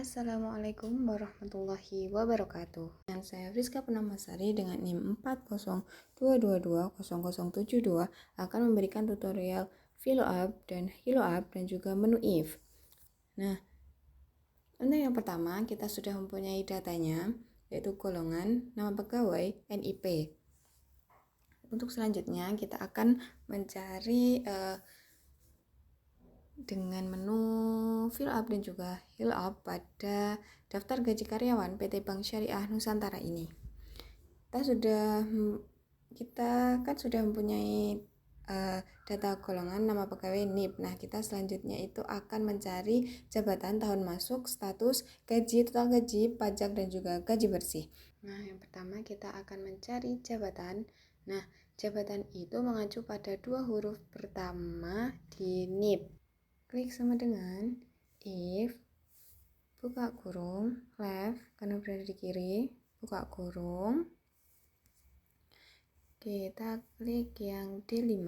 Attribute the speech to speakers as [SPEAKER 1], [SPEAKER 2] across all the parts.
[SPEAKER 1] Assalamualaikum warahmatullahi wabarakatuh. Dengan saya Friska Purnamasari dengan NIM 4022220072 akan memberikan tutorial VLOOKUP dan HILOOKUP dan juga menu if. Nah, untuk yang pertama kita sudah mempunyai datanya, yaitu golongan, nama pegawai, NIP. Untuk selanjutnya kita akan mencari dengan menu VLOOKUP dan juga HILOOKUP pada daftar gaji karyawan PT Bank Syariah Nusantara ini. Kita kan sudah mempunyai data golongan, nama pegawai, NIP. Nah, kita selanjutnya itu akan mencari jabatan, tahun masuk, status, gaji, total gaji, pajak, dan juga gaji bersih. Nah, yang pertama kita akan mencari jabatan. Nah, jabatan itu mengacu pada dua huruf pertama di NIP. Klik sama dengan if, buka kurung, left, karena berada di kiri, buka kurung. Kita klik yang D5,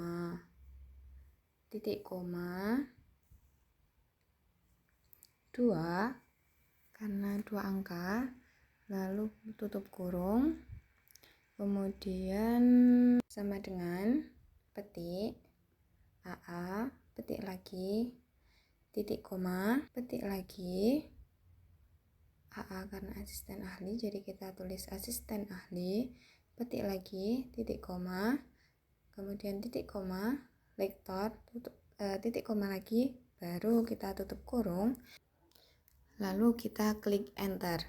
[SPEAKER 1] titik koma, 2, karena 2 angka, lalu tutup kurung, kemudian sama dengan petik, AA, petik lagi, titik koma, petik lagi, AA karena asisten ahli, jadi kita tulis asisten ahli, petik lagi, titik koma, kemudian titik koma, lektor, titik koma lagi, baru kita tutup kurung, lalu kita klik enter.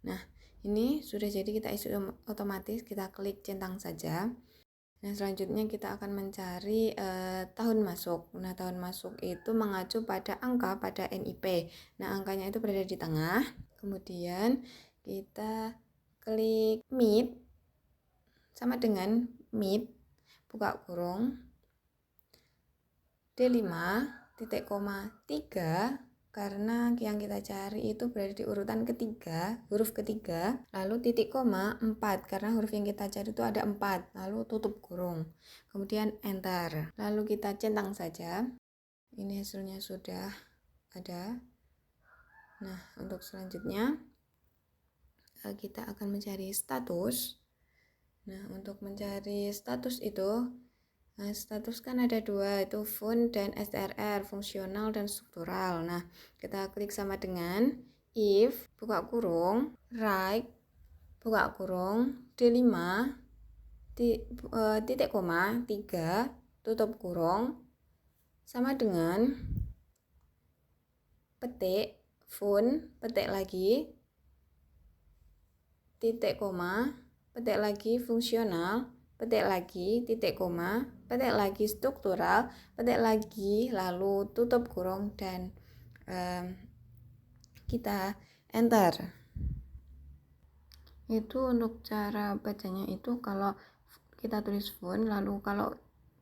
[SPEAKER 1] Nah, ini sudah jadi, kita isi otomatis, kita klik centang saja. Nah, selanjutnya kita akan mencari tahun masuk. Nah, tahun masuk itu mengacu pada angka pada NIP. Nah, angkanya itu berada di tengah. Kemudian kita klik meet, sama dengan meet, buka kurung, D5, titik koma 3, karena yang kita cari itu berada di urutan ketiga, huruf ketiga, lalu titik koma 4, karena huruf yang kita cari itu ada 4, lalu tutup kurung, kemudian enter, lalu kita centang saja. Ini hasilnya sudah ada. Nah, untuk selanjutnya kita akan mencari status. Nah, untuk mencari status itu, status kan ada 2, itu fun dan STRR, fungsional dan struktural. Nah, kita klik sama dengan if, buka kurung, right, buka kurung, D5, titik koma 3, tutup kurung, sama dengan petik, fun, petik lagi, titik koma, petik lagi, fungsional, petik lagi, titik koma, petik lagi, struktural, petik lagi, lalu tutup kurung, dan kita enter. Itu untuk cara bacanya itu, kalau kita tulis fun, lalu kalau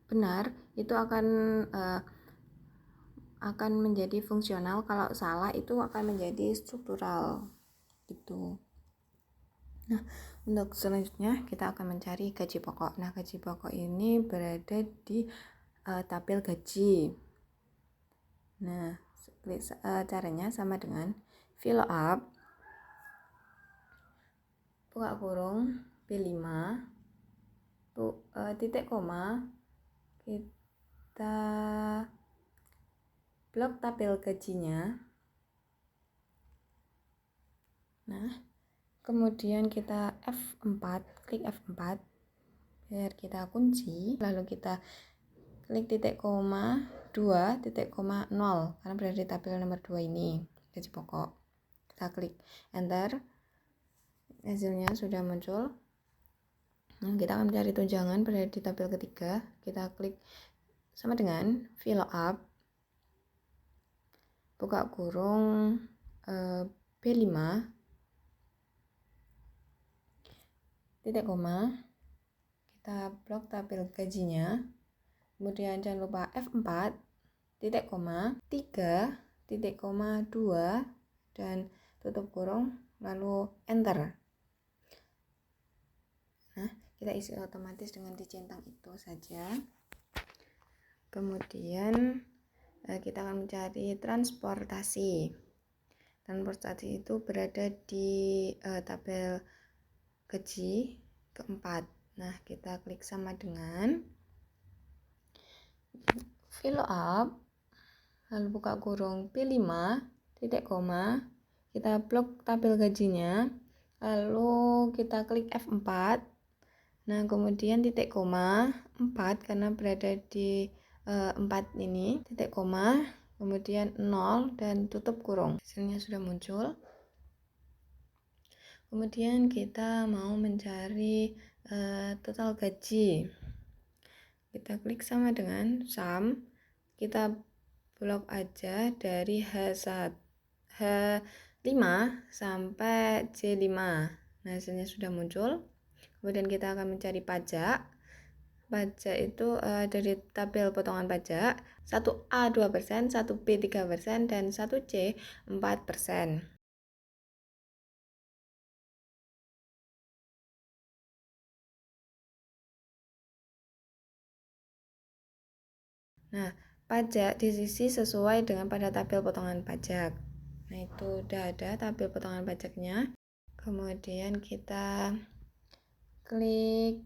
[SPEAKER 1] benar itu akan menjadi fungsional, kalau salah itu akan menjadi struktural gitu. Nah, untuk selanjutnya kita akan mencari gaji pokok. Nah, gaji pokok ini berada di tabel gaji. Nah, caranya sama dengan VLOOKUP, buka kurung, B5, titik koma, kita blok tabel gajinya. Nah, kemudian kita F4, klik F4 biar kita kunci, lalu kita klik titik koma 2, titik koma 0, karena berada di tabel nomor 2 ini, gaji pokok. Kita klik enter, hasilnya sudah muncul. Nah, kita akan mencari tunjangan berada di tabel ketiga, kita klik sama dengan VLOOKUP, buka kurung, B5, titik koma, kita blok tabel gajinya, kemudian jangan lupa F4, titik koma 3, titik koma 2, dan tutup kurung, lalu enter. Nah, kita isi otomatis dengan dicentang itu saja. Kemudian kita akan mencari transportasi. transportasi itu berada di tabel gaji keempat. Nah, kita klik sama dengan fill up, lalu buka kurung P5, titik koma, kita blok tabel gajinya, lalu kita klik F4. Nah, kemudian titik koma 4 karena berada di 4 ini, titik koma, kemudian 0 dan tutup kurung. Hasilnya sudah muncul. Kemudian kita mau mencari total gaji. Kita klik sama dengan sum, kita blok aja dari H5 sampai C5. Nah, hasilnya sudah muncul. Kemudian kita akan mencari pajak. Pajak itu dari tabel potongan pajak 1A 2%, 1B 3%, dan 1C 4%. Nah, pajak diisi sesuai dengan pada tabel potongan pajak. Nah, itu udah ada tabel potongan pajaknya. Kemudian kita klik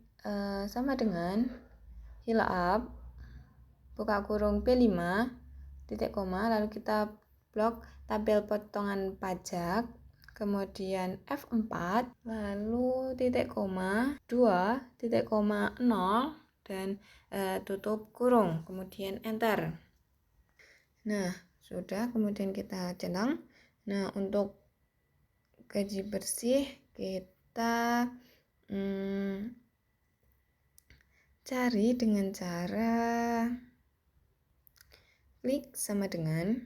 [SPEAKER 1] sama dengan fill up, buka kurung P5, titik koma, lalu kita blok tabel potongan pajak, kemudian F4, lalu titik koma 2, titik koma 0, dan tutup kurung, kemudian enter. Nah, sudah, kemudian kita centang. Nah, untuk gaji bersih kita cari dengan cara klik sama dengan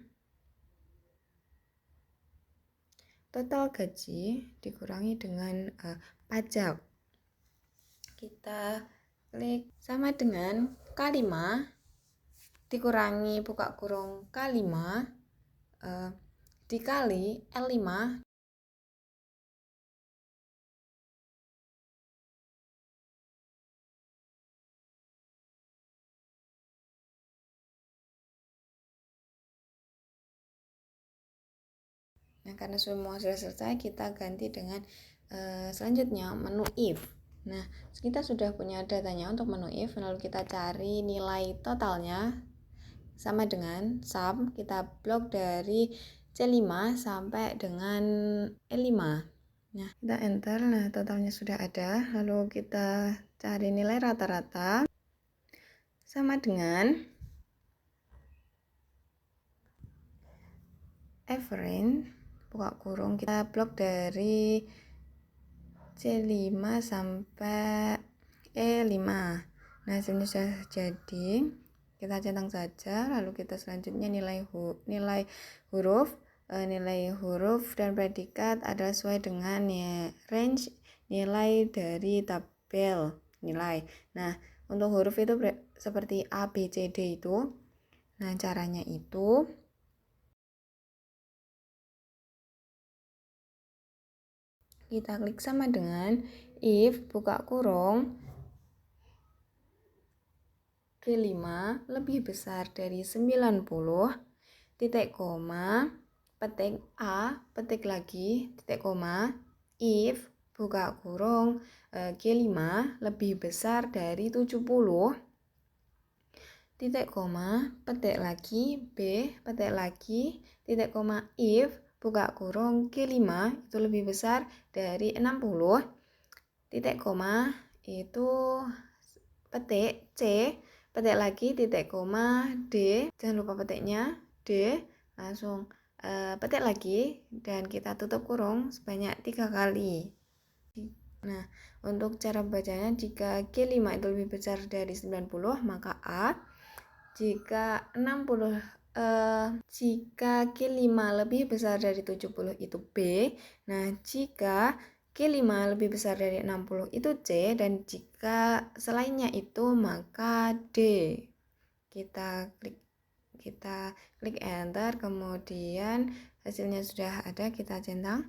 [SPEAKER 1] total gaji dikurangi dengan pajak. Kita klik sama dengan K5 dikurangi buka kurung K5 dikali L5 . Nah, karena semua sudah selesai, kita ganti dengan selanjutnya menu if. Nah, kita sudah punya datanya untuk menu if, lalu kita cari nilai totalnya sama dengan sum, kita blok dari C5 sampai dengan E5. Nah, kita enter. Nah, totalnya sudah ada. Lalu kita cari nilai rata-rata sama dengan average, buka kurung, kita blok dari C5 sampai E5. Nah, hasilnya sudah jadi. Kita centang saja, lalu kita selanjutnya nilai huruf dan predikat adalah sesuai dengan range nilai dari tabel nilai. Nah, untuk huruf itu seperti A, B, C, D itu. Nah, caranya itu kita klik sama dengan if, buka kurung, K5 lebih besar dari 90, titik koma, petik A, petik lagi, titik koma, if, buka kurung, K5 lebih besar dari 70, titik koma, petik lagi, B, petik lagi, titik koma, if, buka kurung K5 itu lebih besar dari 60, titik koma, itu petik C, petik lagi, titik koma, D, jangan lupa petiknya, D, langsung petik lagi, dan kita tutup kurung sebanyak 3 kali. Nah, untuk cara bacanya, jika K5 itu lebih besar dari 90, maka A. Jika K5 lebih besar dari 70 itu B. Nah, jika K5 lebih besar dari 60 itu C, dan jika selainnya itu maka D. Kita klik enter, kemudian hasilnya sudah ada, kita centang.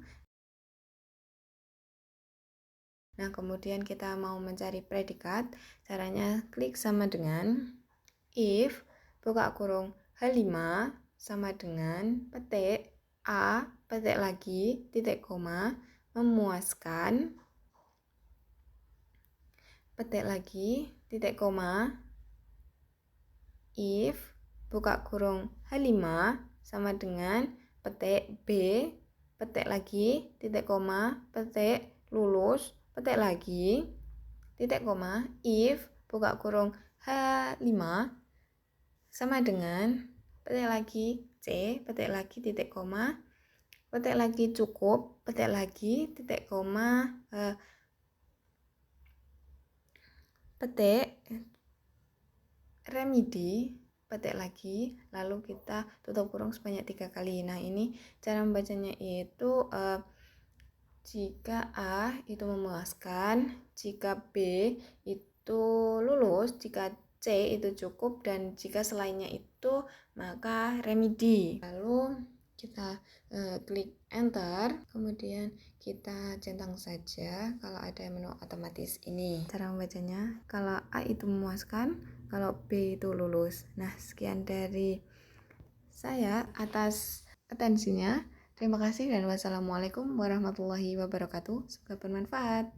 [SPEAKER 1] Nah, kemudian kita mau mencari predikat, caranya klik sama dengan if, buka kurung H5 sama dengan petik A, petik lagi, titik koma, memuaskan, petik lagi, titik koma, if, buka kurung H5 sama dengan petik B, petik lagi, titik koma, petik lulus, petik lagi, titik koma, if, buka kurung H5 sama dengan petik lagi C, petik lagi, titik koma, petik lagi cukup, petik lagi, titik koma, petik remedi, petik lagi, lalu kita tutup kurung sebanyak 3 kali. Nah, ini cara membacanya itu jika A itu memuaskan, jika B itu lulus, jika C itu cukup, dan jika selainnya itu maka remedi. Lalu kita klik enter, kemudian kita centang saja kalau ada menu otomatis ini. Cara membacanya, kalau A itu memuaskan, kalau B itu lulus. Nah, sekian dari saya atas atensinya. Terima kasih dan wassalamualaikum warahmatullahi wabarakatuh. Semoga bermanfaat.